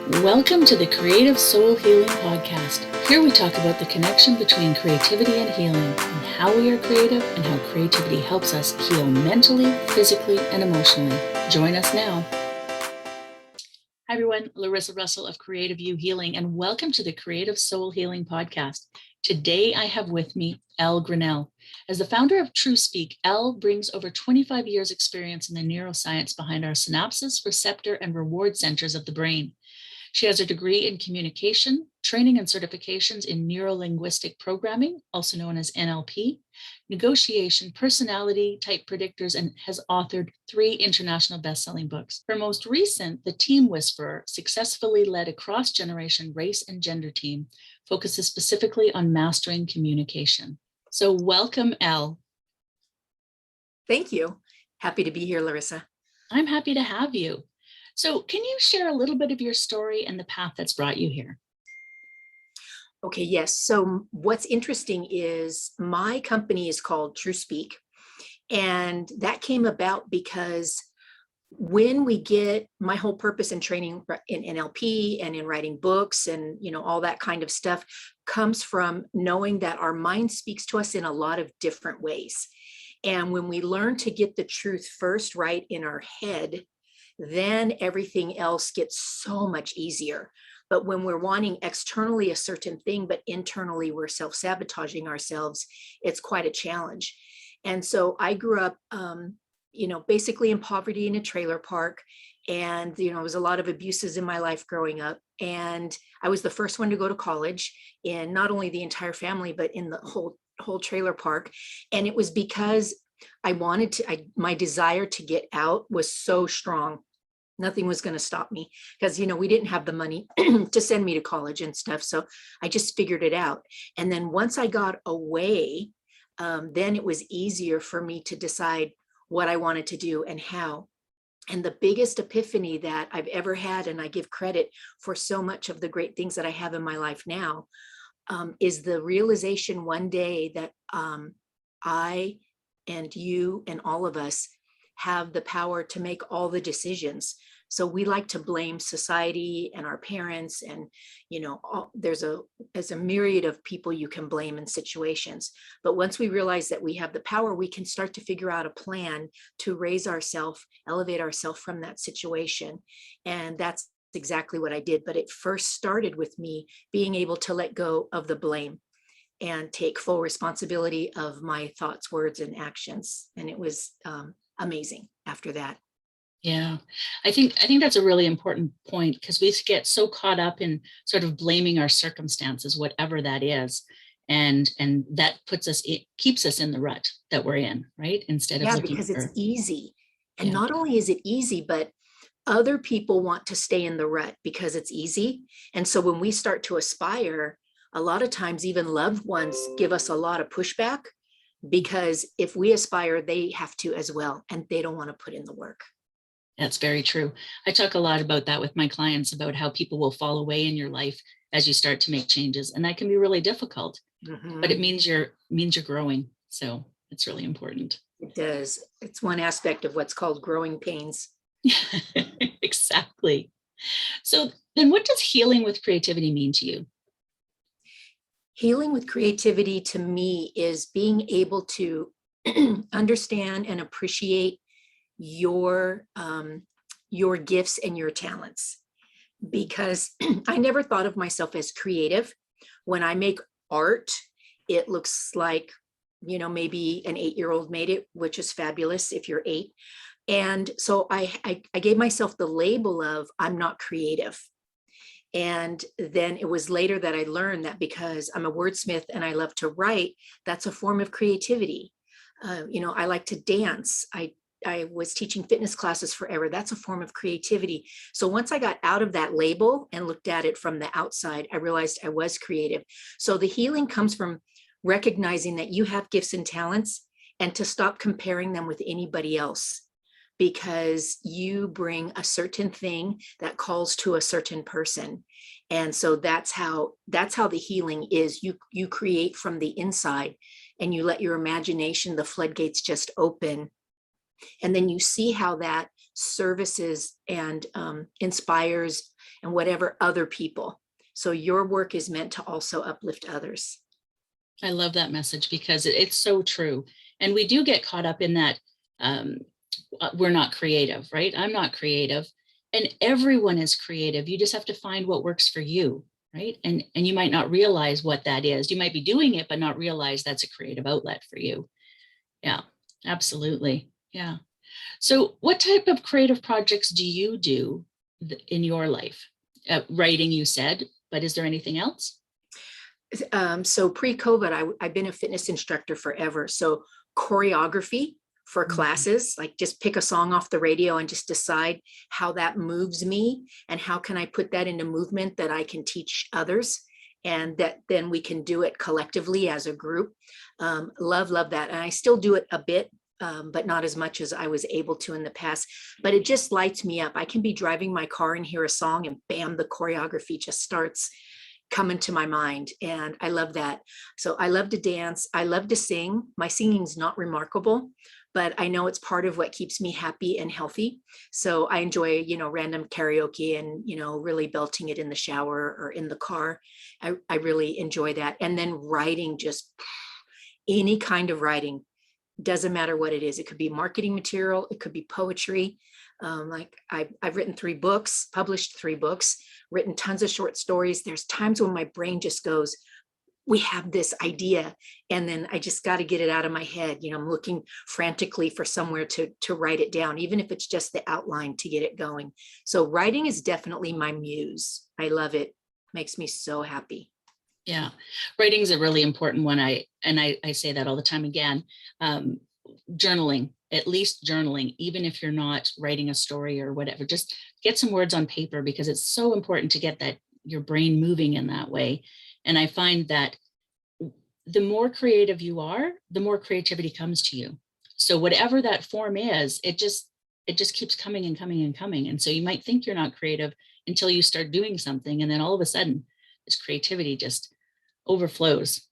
Welcome to the Creative Soul Healing Podcast. Here we talk about the connection between creativity and healing, and how we are creative and how creativity helps us heal mentally, physically, and emotionally. Join us now. Hi everyone, Larissa Russell of Creative You Healing, and welcome to the Creative Soul Healing Podcast. Today I have with me Ell Graniel. As the founder of Truespeak, Ell brings over 25 years experience in the neuroscience behind our synapses, receptor, and reward centers of the brain. She has a degree in communication, training and certifications in Neuro-linguistic Programming, also known as NLP, negotiation, personality type predictors, and has authored 3 international best-selling books. Her most recent, The Team Whisperer, successfully led a cross-generation race and gender team, focuses specifically on mastering communication. So welcome, Ell. Thank you. Happy to be here, Larissa. I'm happy to have you. So can you share a little bit of your story and the path that's brought you here? Okay, yes. So what's interesting is my company is called Truespeak, and that came about because when we get my whole purpose in training in NLP and in writing books and all that kind of stuff comes from knowing that our mind speaks to us in a lot of different ways. And when we learn to get the truth first right in our head, then everything else gets so much easier. But when we're wanting externally a certain thing, but internally we're self-sabotaging ourselves, it's quite a challenge. And so I grew up, basically in poverty in a trailer park. And, there was a lot of abuses in my life growing up. And I was the first one to go to college in not only the entire family, but in the whole trailer park. And it was because I wanted to, my desire to get out was so strong. Nothing was going to stop me because, we didn't have the money to send me to college and stuff. So I just figured it out. And then once I got away, then it was easier for me to decide what I wanted to do and how. And the biggest epiphany that I've ever had, and I give credit for so much of the great things that I have in my life now, is the realization one day that I and you and all of us have the power to make all the decisions. So we like to blame society and our parents, and there's a myriad of people you can blame in situations. But once we realize that we have the power, we can start to figure out a plan to raise ourselves, elevate ourselves from that situation. And that's exactly what I did. But it first started with me being able to let go of the blame and take full responsibility of my thoughts, words, and actions. And it was amazing after that. Yeah, I think that's a really important point, because we get so caught up in sort of blaming our circumstances, whatever that is, and that keeps us in the rut that we're in, right? Instead of looking because for, it's easy. And not only is it easy, but other people want to stay in the rut because it's easy. And so when we start to aspire, a lot of times even loved ones give us a lot of pushback, because if we aspire, they have to as well, and they don't want to put in the work. That's very true. I talk a lot about that with my clients, about how people will fall away in your life as you start to make changes, and that can be really difficult. But it means you're growing, so it's really important. It does. It's one aspect of what's called growing pains. Exactly. So then, what does healing with creativity mean to you? Healing with creativity to me is being able to understand and appreciate your gifts and your talents, because I never thought of myself as creative. When I make art, it looks like, maybe an 8-year-old made it, which is fabulous if you're 8. And so I gave myself the label of I'm not creative. And then it was later that I learned that because I'm a wordsmith and I love to write, that's a form of creativity. I like to dance. I was teaching fitness classes forever. That's a form of creativity. So once I got out of that label and looked at it from the outside, I realized I was creative. So the healing comes from recognizing that you have gifts and talents, and to stop comparing them with anybody else, because you bring a certain thing that calls to a certain person. And so that's how the healing is. You create from the inside, and you let your imagination, the floodgates just open. And then you see how that services and inspires and whatever other people. So your work is meant to also uplift others. I love that message because it's so true. And we do get caught up in that we're not creative, right? I'm not creative. And everyone is creative. You just have to find what works for you, right? And you might not realize what that is. You might be doing it, but not realize that's a creative outlet for you. Yeah, absolutely. Yeah. So what type of creative projects do you do in your life? Writing, you said, but is there anything else? So pre-COVID, I've been a fitness instructor forever. So choreography for classes, like just pick a song off the radio and just decide how that moves me and how can I put that into movement that I can teach others and that then we can do it collectively as a group. Love that. And I still do it a bit, but not as much as I was able to in the past, but it just lights me up. I can be driving my car and hear a song and bam, the choreography just starts coming to my mind. And I love that. So I love to dance. I love to sing. My singing's not remarkable, but I know it's part of what keeps me happy and healthy. So I enjoy, random karaoke and, really belting it in the shower or in the car. I really enjoy that. And then writing, just any kind of writing, doesn't matter what it is. It could be marketing material. It could be poetry. Like I've written 3 books, published 3 books, written tons of short stories. There's times when my brain just goes, we have this idea, and then I just got to get it out of my head. I'm looking frantically for somewhere to write it down, even if it's just the outline to get it going. So writing is definitely my muse. I love it. Makes me so happy. Yeah, writing is a really important one. I say that all the time again. Journaling, at least journaling, even if you're not writing a story or whatever, just get some words on paper because it's so important to get that your brain moving in that way. And I find that the more creative you are, the more creativity comes to you. So whatever that form is, it just keeps coming and coming and coming. And so you might think you're not creative until you start doing something. And then all of a sudden this creativity just overflows.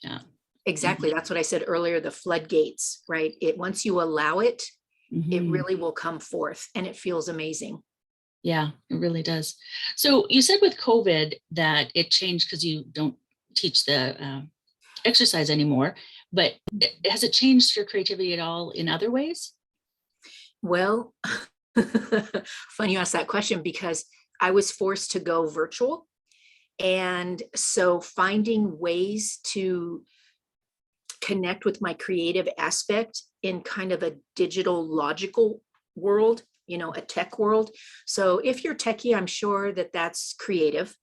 Yeah. Exactly. That's what I said earlier, the floodgates, right? Once you allow it, it really will come forth and it feels amazing. Yeah, it really does. So you said with COVID that it changed because you don't teach the exercise anymore, but has it changed your creativity at all in other ways? Well, funny you ask that question because I was forced to go virtual. And so finding ways to connect with my creative aspect in kind of a digital logical world, a tech world. So if you're techie, I'm sure that that's creative.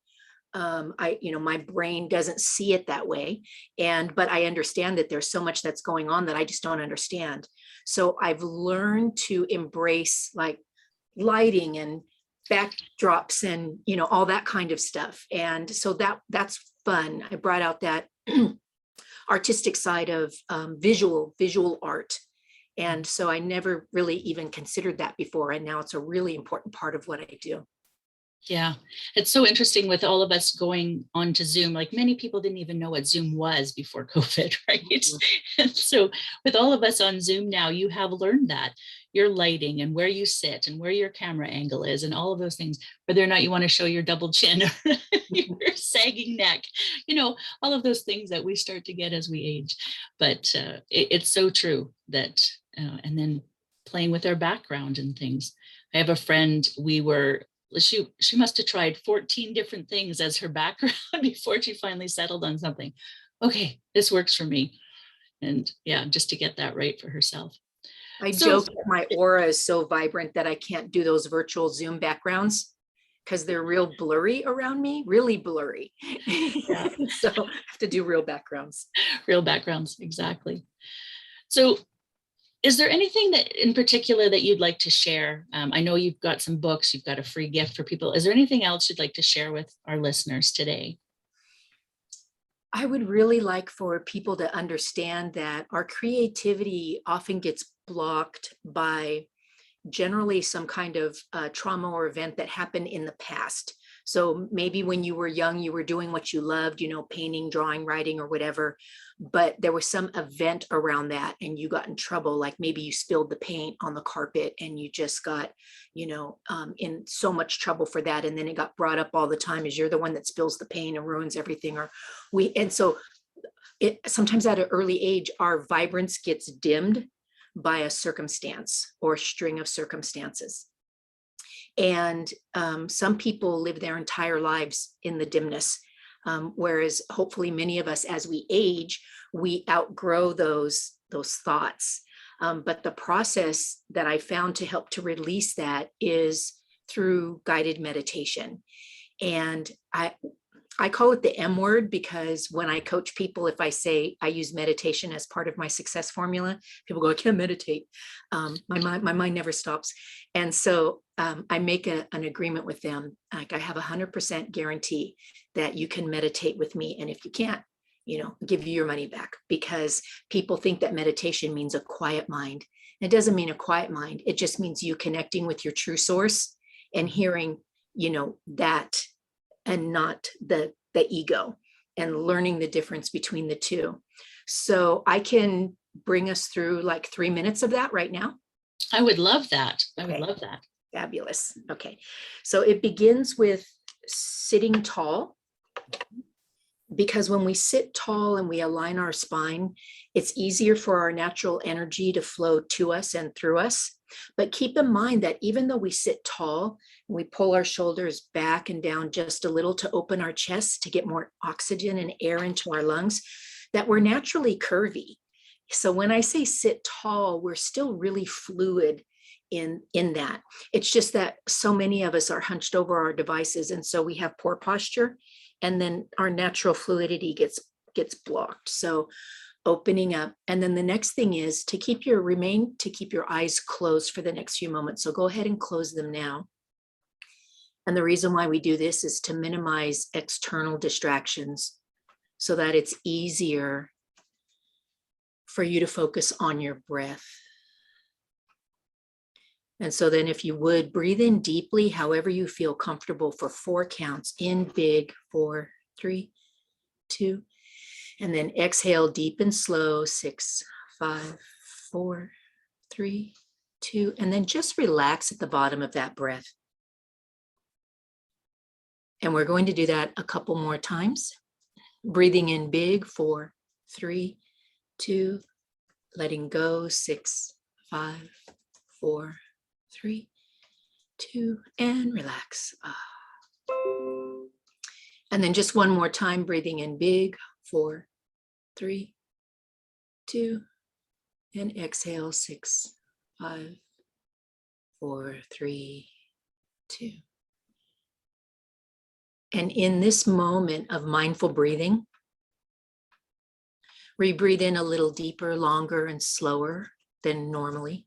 My brain doesn't see it that way. But I understand that there's so much that's going on that I just don't understand. So I've learned to embrace like lighting and backdrops and, all that kind of stuff. And so that's fun. I brought out that artistic side of visual art. And so I never really even considered that before. And now it's a really important part of what I do. Yeah, it's so interesting with all of us going on to Zoom. Like many people didn't even know what Zoom was before COVID, right? Mm-hmm. And so with all of us on Zoom now, you have learned that your lighting and where you sit and where your camera angle is and all of those things, whether or not you want to show your double chin or your sagging neck, all of those things that we start to get as we age. But it's so true that, and then playing with our background and things. I have a friend, she must have tried 14 different things as her background before she finally settled on something. Okay, this works for me. And yeah, just to get that right for herself. I joke that my aura is so vibrant that I can't do those virtual Zoom backgrounds because they're real blurry around me, really blurry. Yeah. So I have to do real backgrounds. Real backgrounds, exactly. So is there anything that in particular that you'd like to share? I know you've got some books, you've got a free gift for people. Is there anything else you'd like to share with our listeners today? I would really like for people to understand that our creativity often gets blocked by generally some kind of trauma or event that happened in the past. So maybe when you were young, you were doing what you loved, painting, drawing, writing, or whatever, but there was some event around that and you got in trouble. Like maybe you spilled the paint on the carpet and you just got, in so much trouble for that. And then it got brought up all the time as you're the one that spills the paint and ruins everything. And so sometimes at an early age, our vibrance gets dimmed by a circumstance or a string of circumstances. And some people live their entire lives in the dimness, whereas hopefully many of us, as we age, we outgrow those thoughts. But the process that I found to help to release that is through guided meditation. And I call it the M word because when I coach people, if I say I use meditation as part of my success formula, people go, I can't meditate. My mind never stops. And so I make an agreement with them. Like I have 100% guarantee that you can meditate with me. And if you can't, give you your money back, because people think that meditation means a quiet mind. It doesn't mean a quiet mind. It just means you connecting with your true source and hearing, that and not the ego, and learning the difference between the two. So I can bring us through like 3 minutes of that right now. I would love that. Okay. Would love that. Fabulous. Okay. So it begins with sitting tall, because when we sit tall and we align our spine, it's easier for our natural energy to flow to us and through us. But keep in mind that even though we sit tall and we pull our shoulders back and down just a little to open our chest to get more oxygen and air into our lungs, that we're naturally curvy. So when I say sit tall, we're still really fluid in that. It's just that so many of us are hunched over our devices, and so we have poor posture, and then our natural fluidity gets blocked. So opening up. And then the next thing is to keep your eyes closed for the next few moments. So go ahead and close them now. And the reason why we do this is to minimize external distractions so that it's easier for you to focus on your breath. And so then if you would, breathe in deeply, however you feel comfortable, for 4 counts. In big, 4, 3, 2. And then exhale deep and slow, 6, 5, 4, 3, 2. And then just relax at the bottom of that breath. And we're going to do that a couple more times. Breathing in big, 4, 3, 2. Letting go, 6, 5, 4, 3, 2, and relax. And then just one more time, breathing in big, 4, 3, 2, and exhale, 6, 5, 4, 3, 2. And in this moment of mindful breathing, we breathe in a little deeper, longer, and slower than normally.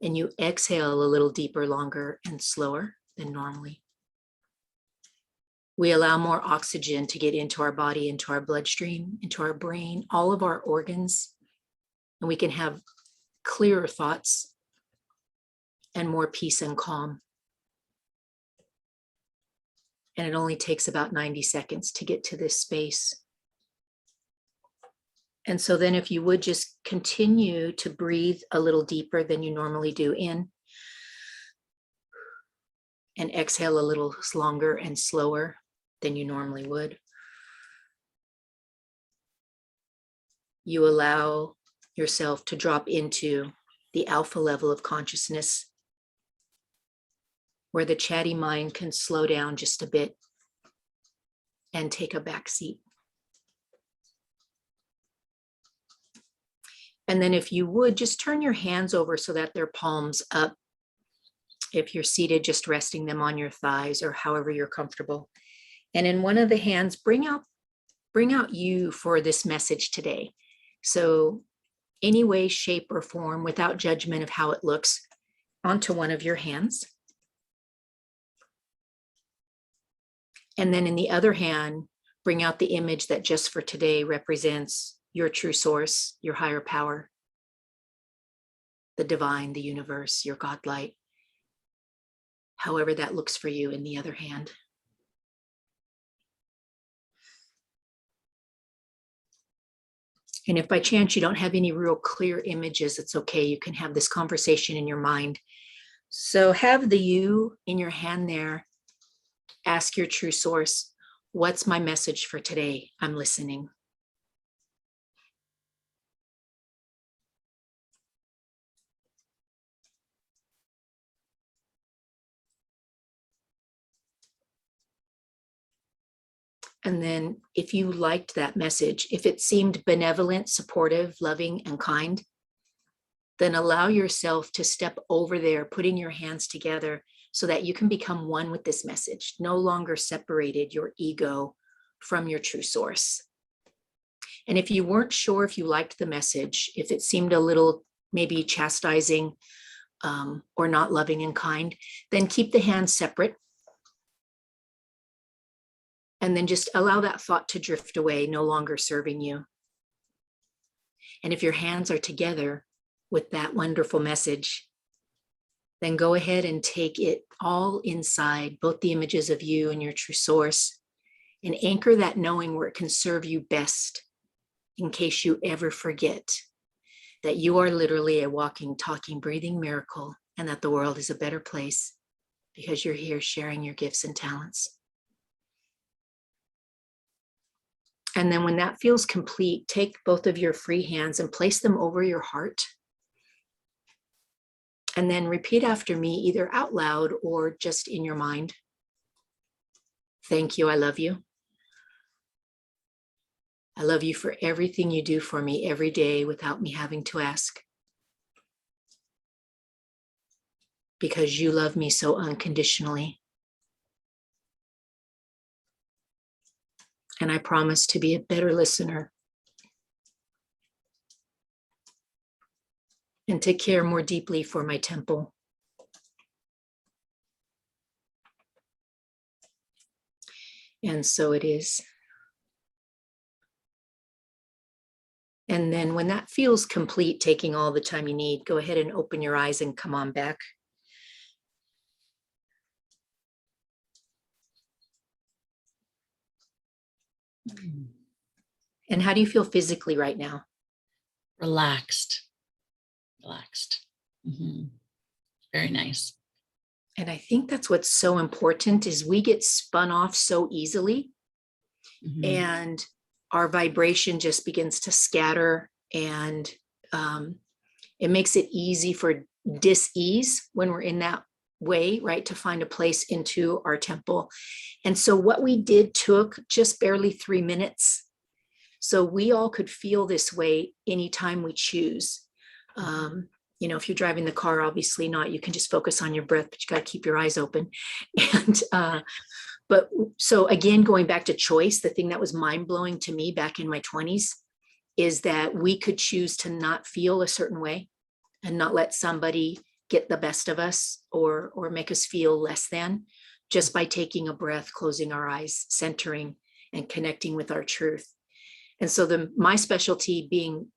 And you exhale a little deeper, longer, and slower than normally. We allow more oxygen to get into our body, into our bloodstream, into our brain, all of our organs, and we can have clearer thoughts and more peace and calm. And it only takes about 90 seconds to get to this space. And so then if you would just continue to breathe a little deeper than you normally do in, and exhale a little longer and slower than you normally would. You allow yourself to drop into the alpha level of consciousness, where the chatty mind can slow down just a bit and take a back seat. And then if you would, just turn your hands over so that they're palms up. If you're seated, just resting them on your thighs or however you're comfortable. And in one of the hands, bring out you for this message today. So any way, shape, or form, without judgment of how it looks, onto one of your hands. And then in the other hand, bring out the image that just for today represents your true source, your higher power, the divine, the universe, your God light. however that looks for you in the other hand. And if by chance you don't have any real clear images, it's okay. You can have this conversation in your mind. So have the you in your hand there. Ask your true source, what's my message for today? I'm listening. And then if you liked that message, if it seemed benevolent, supportive, loving, and kind, then allow yourself to step over there, putting your hands together so that you can become one with this message, no longer separated your ego from your true source. And if you weren't sure if you liked the message, if it seemed a little maybe chastising or not loving and kind, then keep the hands separate. And then just allow that thought to drift away, no longer serving you. And if your hands are together with that wonderful message, then go ahead and take it all inside, both the images of you and your true source, and anchor that knowing where it can serve you best in case you ever forget that you are literally a walking, talking, breathing miracle, and that the world is a better place because you're here sharing your gifts and talents. And then when that feels complete, take both of your free hands and place them over your heart. And then repeat after me, either out loud or just in your mind. Thank you, I love you. I love you for everything you do for me every day without me having to ask. Because you love me so unconditionally. And I promise to be a better listener and to care more deeply for my temple. And so it is. And then when that feels complete, taking all the time you need, go ahead and open your eyes and come on back. And how do you feel physically right now? Relaxed. Mm-hmm. Very nice. And I think that's what's so important is we get spun off so easily, and our vibration just begins to scatter, and it makes it easy for dis-ease when we're in that way, right, to find a place into our temple. And so what we did took just barely 3 minutes. So we all could feel this way anytime we choose. You know, if you're driving the car, obviously not, you can just focus on your breath, but you got to keep your eyes open. And but so again, going back to choice, the thing that was mind-blowing to me back in my 20s is that we could choose to not feel a certain way and not let somebody get the best of us or make us feel less than, just by taking a breath, closing our eyes, centering, and connecting with our truth. And so my specialty, being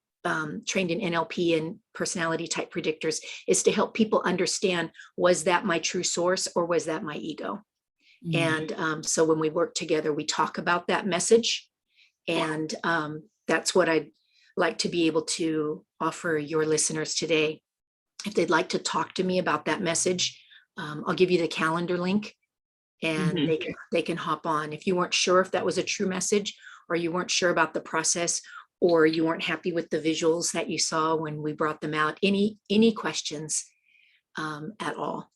trained in NLP and personality type predictors, is to help people understand, was that my true source or was that my ego? And so when we work together, we talk about that message. And that's what I'd like to be able to offer your listeners today. If they'd like to talk to me about that message, I'll give you the calendar link, and they can hop on. If you weren't sure if that was a true message, or you weren't sure about the process, or you weren't happy with the visuals that you saw when we brought them out, any questions at all.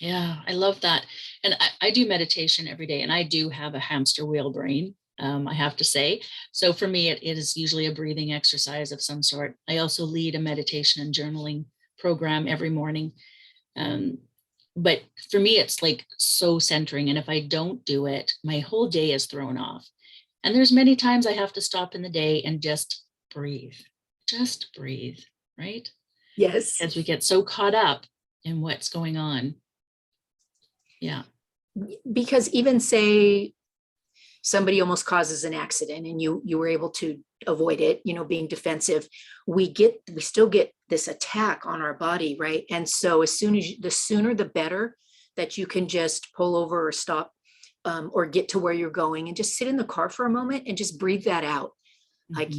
Yeah, I love that. And I do meditation every day, and I do have a hamster wheel brain, I have to say. So for me, it is usually a breathing exercise of some sort. I also lead a meditation and journaling program every morning. But for me, it's like so centering. And if I don't do it, my whole day is thrown off. And there's many times I have to stop in the day and just breathe, right? Yes. As we get so caught up in what's going on. Yeah. Because even say somebody almost causes an accident and you were able to avoid it, you know, being defensive, we still get this attack on our body, right? And so the sooner the better that you can just pull over or stop or get to where you're going and just sit in the car for a moment and just breathe that out. Like,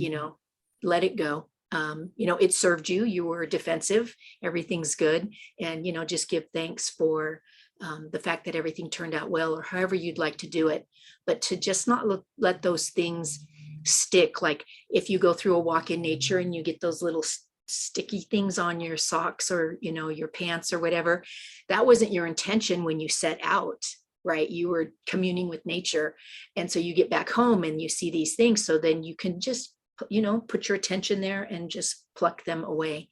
let it go. It served you, you were defensive, everything's good. And, just give thanks for the fact that everything turned out well, or however you'd like to do it, but to just not let those things stick. Like if you go through a walk in nature and you get those little sticky things on your socks or, your pants or whatever, that wasn't your intention when you set out, right? You were communing with nature. And so you get back home and you see these things. So then you can just, put your attention there and just pluck them away.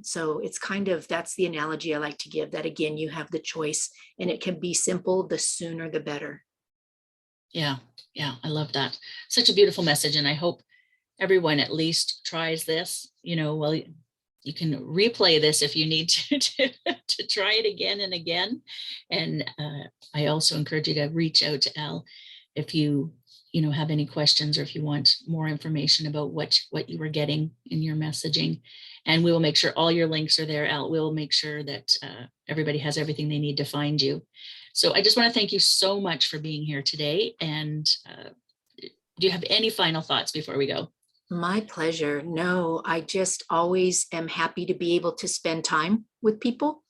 So it's that's the analogy I like to give, that again, you have the choice and it can be simple. The sooner, the better. Yeah. I love that. Such a beautiful message. And I hope everyone at least tries this, well, you can replay this if you need to try it again and again. And I also encourage you to reach out to Ell if you have any questions, or if you want more information about what you were getting in your messaging. And we will make sure all your links are there, Ell. We'll make sure that everybody has everything they need to find you. So I just want to thank you so much for being here today. And do you have any final thoughts before we go? My pleasure. No, I just always am happy to be able to spend time with people.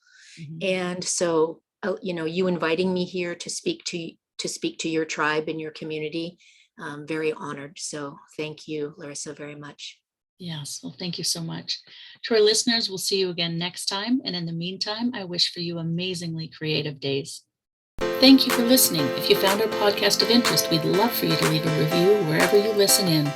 And so, you inviting me here to speak to your tribe and your community, I'm very honored. So thank you, Larissa, very much. Yes, well, thank you so much. To our listeners, we'll see you again next time. And in the meantime, I wish for you amazingly creative days. Thank you for listening. If you found our podcast of interest, we'd love for you to leave a review wherever you listen in.